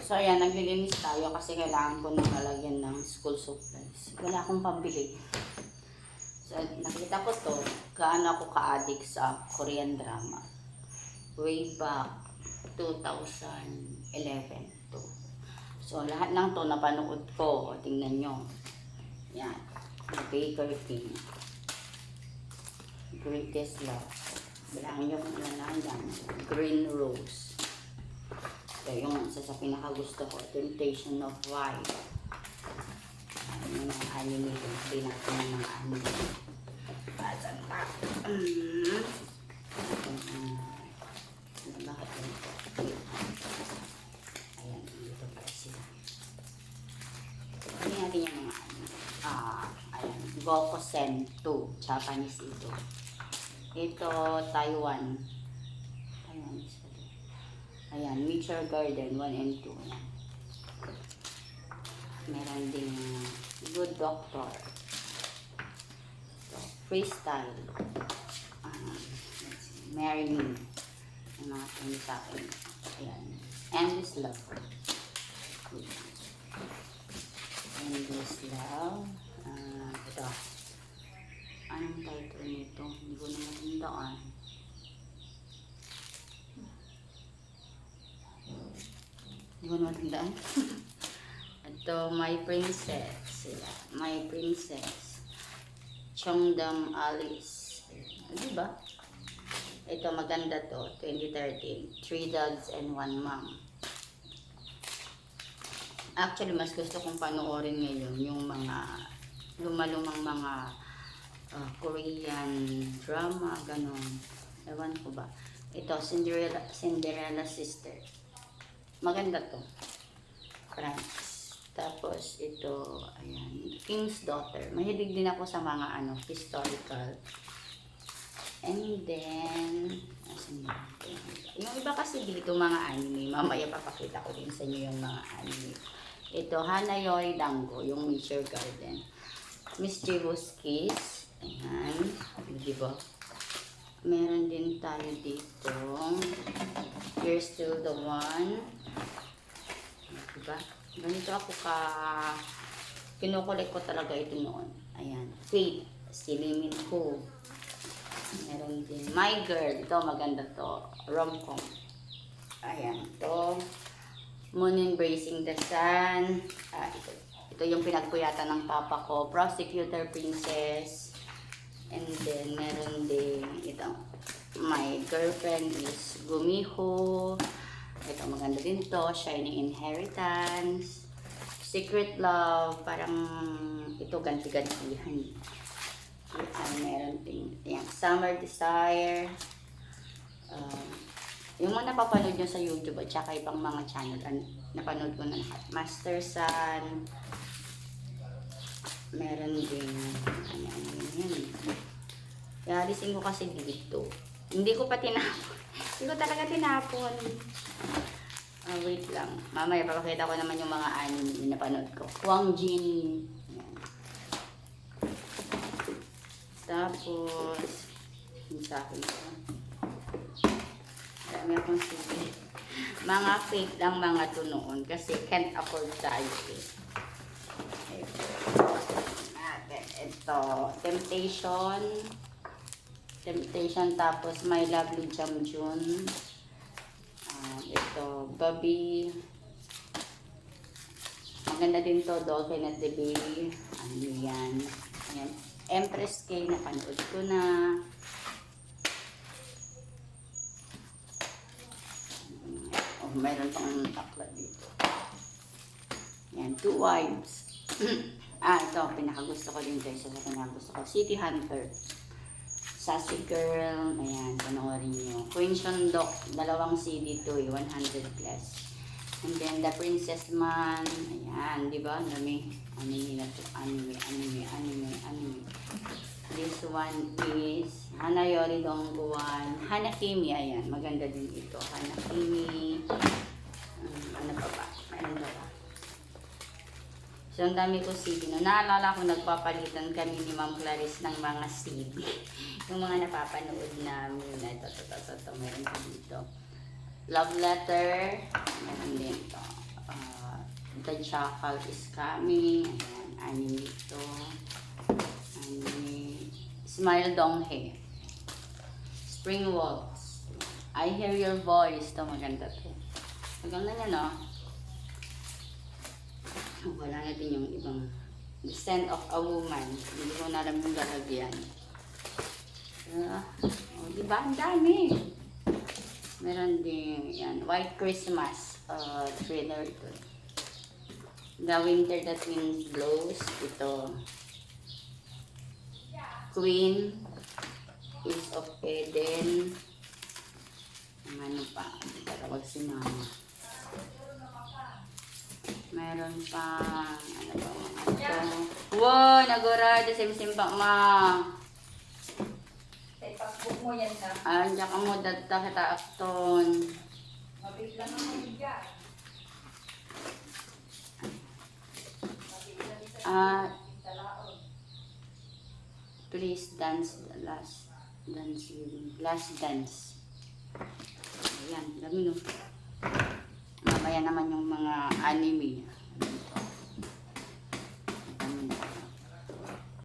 So, ayan, naglilinis tayo kasi kailangan ko nang lalagyan ng school supplies. Wala akong pambili. So, nakita ko to, gaano ako ka-addict sa Korean drama. Way back 2011 to. So, lahat ng to napanood ko. O, tingnan nyo. Yan. The Baker King. Greatest Love. Bilangin nyo kung ilan lang yan. Green Rose. So, yung isa sa pinakagusto ko, Temptation of Wife. Yung mga anime, hindi natin ng mga anime. Asan pa? Bakit yun? Ayan, dito pala sila. Hindi natin yung mga anime. Ayan, Gokosen 2, Japanese ito. Ito, Taiwan. Ayan, Nature Garden 1 and 2. Ayan. Meron din Good Doctor. So, Freestyle. Marry Me. Yung mga pwede sa akin. Ayan. Endless Love. Endless Love. Ito. Anong title nito? Hindi ko na matandaan. Hindi ko na matandaan. Ito, My Princess. Sila. My Princess. Chongdam Alice. Diba? Ito, maganda to. 2013. 3 Dogs and 1 Mom. Actually, mas gusto kong panoorin ngayon yung mga lumalumang mga Korean drama, ganon. Ewan ko ba. Ito, Cinderella Sister. Maganda to. France. Tapos, ito, ayan, King's Daughter. Mahilig din ako sa mga, historical. And then, yung iba kasi dito, mga anime. Mamaya papakita ko din sa inyo yung mga anime. Ito, Hanayori Dango, yung Nature Garden. Mischievous Kiss. Ayan. Diba? Meron din tayo dito. You're Still the One. Diba? Ganito ako kinukulik ko talaga ito noon. Ayan. Fate. Si Lee Min Ho. Meron din. My Girl. Ito, maganda to. Rom-com. Ayan. Ito. Moon Embracing the Sun. Ito yung pinagpuyatan ng papa ko. Prosecutor Princess. And then, meron din ito. My Girlfriend is Gumiho. Ito, maganda din to. Shining Inheritance. Secret Love. Parang ito, ganti-gantihan. Meron din. Ayan, Summer Desire. Yung mga napapanood nyo sa YouTube at saka ibang mga channel, napanood ko na lahat. Master Sun. Meron din. Yan. Alisin ko kasi dito. Hindi ko pa tinapon. Hindi ko talaga tinapon. Wait lang. Mamaya papakita ko naman yung mga anime na napanood ko. Hwang Jin. Yan. Tapos, yung sa akin ko. Marami akong sige. Mga fake lang mga to noon kasi can't afford tayo eh. Ito, Temptation, tapos My Lovely Jamjoon. Ito, Bobby. Maganda din to, Dolphin at the Bay. Ano yan? Ayan. Empress K, napanood ko na. Oh, mayroon pang takla dito. Yan, Two Wives. Ito, pinakagusto ko din guys. Sa pinakagusto ko, City Hunter. Sassy Girl. Ayan, panoorin nyo. Queen Shondok, 2 CD to 100 plus. And then, The Princess Man. Ayan, di ba? Dami. Anime na to. Anime. This one is Hanayori Dongguan. Hanakimi. Ayan, maganda din ito. Hanakimi. Ano pa ba? Mayroon ba? So, ang dami ko CD. No? Naalala ko, nagpapalitan kami ni Ma'am Clarice ng mga CD. Yung mga napapanood namin. Ito. Meron ko dito. Love Letter. Meron din ito. The Jackal is Coming. Ayan, anime ito. Anime. Smile Donghae. Spring Waltz. I Hear Your Voice. Ito, maganda to. Maganda niya, no? Wala natin yung ibang The Scent of a Woman. Hindi ko na alam yung lalagyan. Diba? Ang dami. Meron din, yan, White Christmas. Thriller ito. The Winter That Wind Blows. Ito. Queen. Is of Eden. Ang ano pa. Tawag si Mama. Meron pa. Ano ba mga ito? Wow! Nagurado. Sim-sim pa, ma. Facebook mo yan na. Diyan ka mo. Data kita akton. Mabit lang ang mga Please dance the last dance with me. Last dance. Ayan, dami no. Mamaya naman yung mga anime.